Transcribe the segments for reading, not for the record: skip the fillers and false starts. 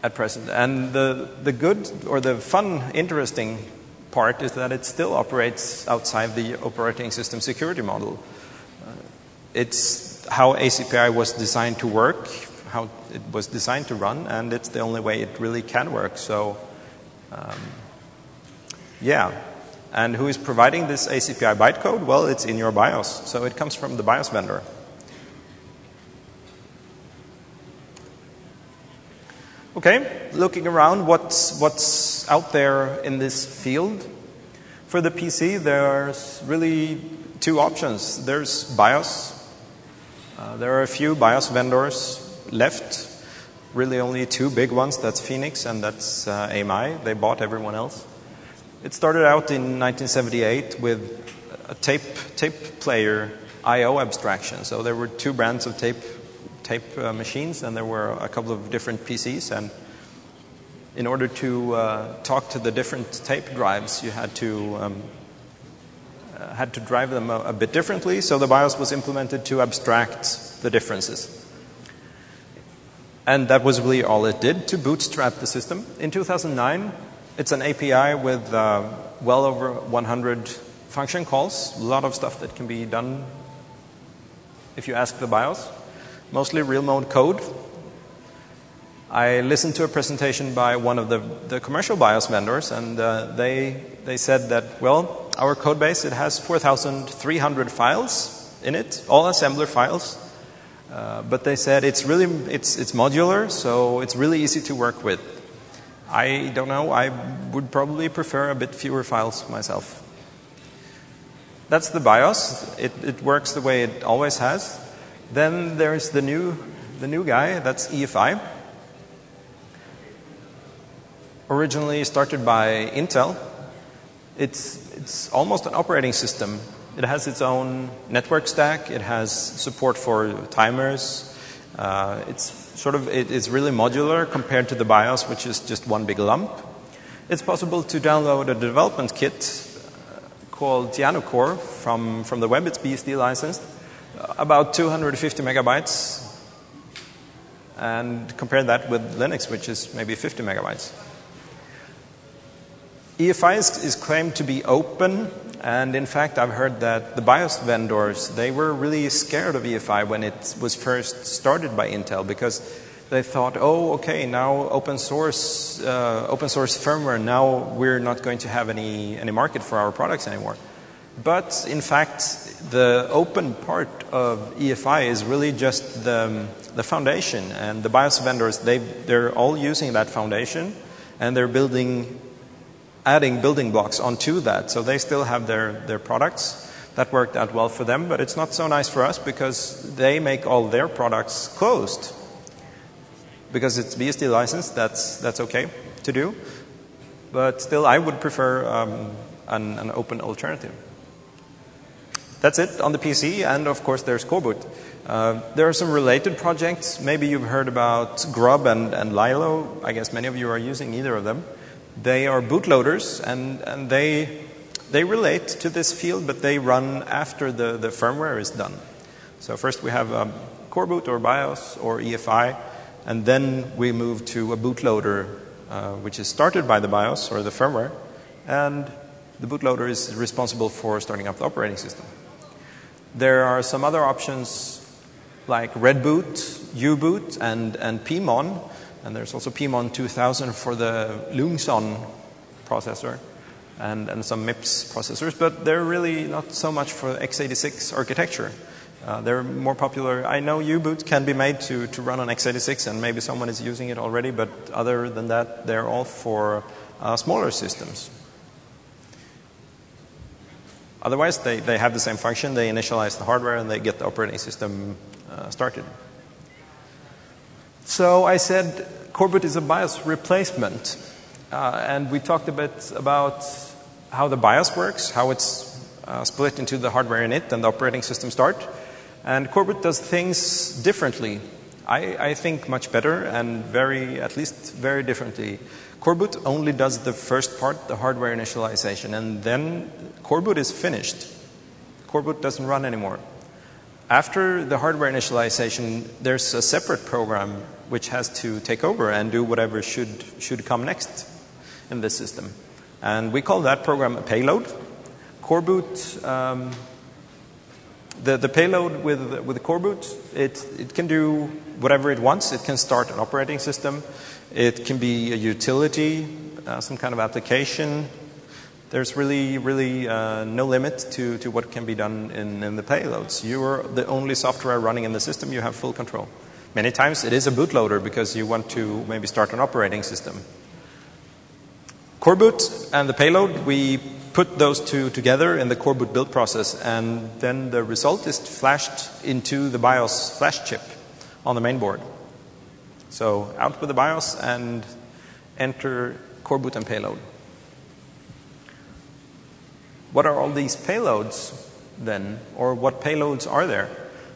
at present. And the good or the fun, interesting part is that it still operates outside the operating system security model. It's how ACPI was designed to work, how it was designed to run, and it's the only way it really can work. So, yeah. And who is providing this ACPI bytecode? Well, it's in your BIOS. So it comes from the BIOS vendor. Okay, looking around, what's out there in this field? For the PC, there's really two options. There's BIOS. There are a few BIOS vendors left. Really only two big ones. That's Phoenix and that's AMI. They bought everyone else. It started out in 1978 with a tape player I/O abstraction. So there were two brands of tape machines, and there were a couple of different PCs. And in order to talk to the different tape drives, you had to drive them a bit differently. So the BIOS was implemented to abstract the differences. And that was really all it did to bootstrap the system. In 2009, it's an API with well over 100 function calls. A lot of stuff that can be done if you ask the BIOS. Mostly real mode code. I listened to a presentation by one of the commercial BIOS vendors, and they said that, well, our code base, it has 4,300 files in it, all assembler files. But they said it's modular, so it's really easy to work with. I don't know, I would probably prefer a bit fewer files myself. That's the BIOS. It works the way it always has. Then there's the new guy, that's EFI. Originally started by Intel. It's almost an operating system. It has its own network stack. It has support for timers. It's really modular compared to the BIOS, which is just one big lump. It's possible to download a development kit called Core from the web. It's BSD licensed. About 250 megabytes, and compare that with Linux, which is maybe 50 megabytes. EFI is claimed to be open, and in fact, I've heard that the BIOS vendors, they were really scared of EFI when it was first started by Intel, because they thought, oh, okay, now open source firmware, now we're not going to have any market for our products anymore. But in fact, the open part of EFI is really just the foundation, and the BIOS vendors, they're all using that foundation, and they're adding building blocks onto that. So they still have their products. That worked out well for them, but it's not so nice for us because they make all their products closed. Because it's BSD licensed, that's okay to do. But still, I would prefer an open alternative. That's it on the PC, and of course there's coreboot. There are some related projects. Maybe you've heard about GRUB and Lilo. I guess many of you are using either of them. They are bootloaders, and they relate to this field, but they run after the firmware is done. So first we have coreboot or BIOS or EFI, and then we move to a bootloader, which is started by the BIOS or the firmware, and the bootloader is responsible for starting up the operating system. There are some other options like Redboot, U-boot, and PMON. And there's also PMON 2000 for the Lungson processor and some MIPS processors. But they're really not so much for x86 architecture. They're more popular. I know U-boot can be made to run on x86, and maybe someone is using it already. But other than that, they're all for smaller systems. Otherwise, they have the same function. They initialize the hardware, and they get the operating system started. So I said coreboot is a BIOS replacement. And we talked a bit about how the BIOS works, how it's split into the hardware init and the operating system start. And coreboot does things differently. I think much better and at least very differently. Coreboot only does the first part, the hardware initialization, and then coreboot is finished. Coreboot doesn't run anymore. After the hardware initialization, there's a separate program which has to take over and do whatever should come next in this system. And we call that program a payload. Coreboot, the payload with the coreboot, it can do whatever it wants. It can start an operating system. It can be a utility, some kind of application. There's really no limit to what can be done in the payloads. You are the only software running in the system. You have full control. Many times it is a bootloader because you want to maybe start an operating system. Coreboot and the payload, we put those two together in the coreboot build process, and then the result is flashed into the BIOS flash chip on the main board. So out with the BIOS and enter coreboot and payload. What are all these payloads then? Or what payloads are there?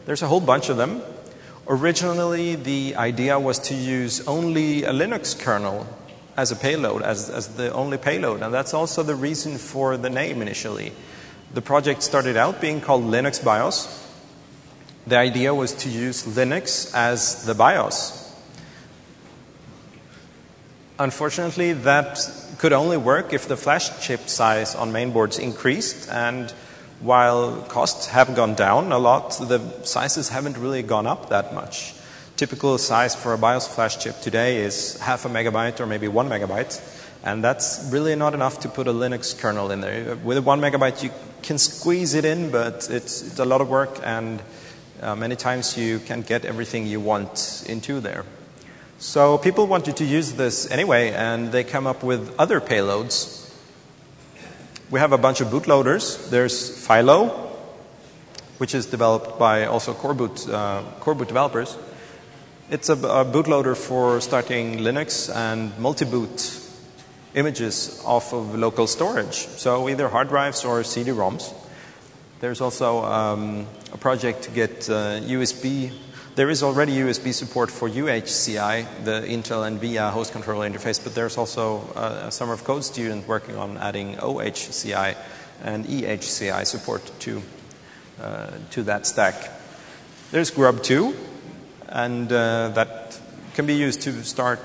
There's a whole bunch of them. Originally, the idea was to use only a Linux kernel as a payload, as the only payload. And that's also the reason for the name initially. The project started out being called Linux BIOS. The idea was to use Linux as the BIOS. Unfortunately, that could only work if the flash chip size on mainboards increased, and while costs have gone down a lot, the sizes haven't really gone up that much. Typical size for a BIOS flash chip today is 0.5 megabyte or maybe 1 megabyte, and that's really not enough to put a Linux kernel in there. With a 1 megabyte you can squeeze it in, but it's a lot of work, and many times you can't get everything you want into there. So people wanted to use this anyway, and they come up with other payloads. We have a bunch of bootloaders. There's FILO, which is developed by also coreboot developers. It's a bootloader for starting Linux and multi-boot images off of local storage, so either hard drives or CD-ROMs. There's also a project to get USB. There is already USB support for UHCI, the Intel and VIA host controller interface, but there's also a Summer of Code student working on adding OHCI and EHCI support to that stack. There's GRUB 2, and that can be used to start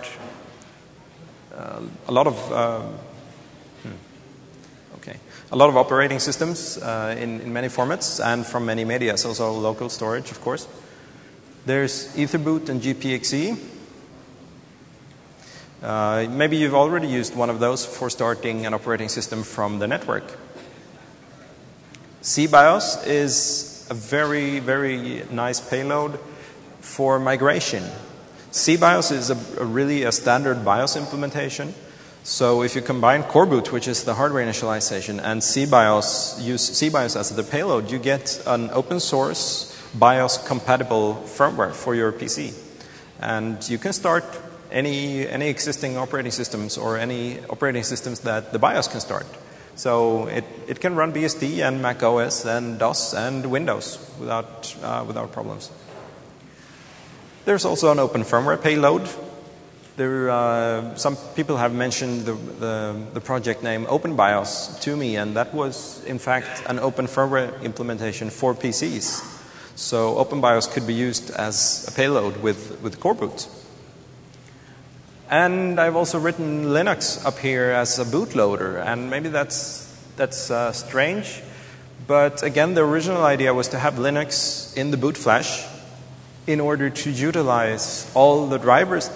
a lot of operating systems in many formats and from many media, so also local storage, of course. There's Etherboot and GPXE. Maybe you've already used one of those for starting an operating system from the network. CBIOS is a very nice payload for migration. CBIOS is really a standard BIOS implementation. So if you combine coreboot, which is the hardware initialization, and CBIOS, use CBIOS as the payload, you get an open source BIOS compatible firmware for your PC. And you can start any existing operating systems or any operating systems that the BIOS can start. So it can run BSD and Mac OS and DOS and Windows without problems. There's also an open firmware payload. Some people have mentioned the project name OpenBIOS to me, and that was in fact an open firmware implementation for PCs. So OpenBIOS could be used as a payload with coreboot. And I've also written Linux up here as a bootloader, and maybe that's strange, but again, the original idea was to have Linux in the boot flash in order to utilize all the drivers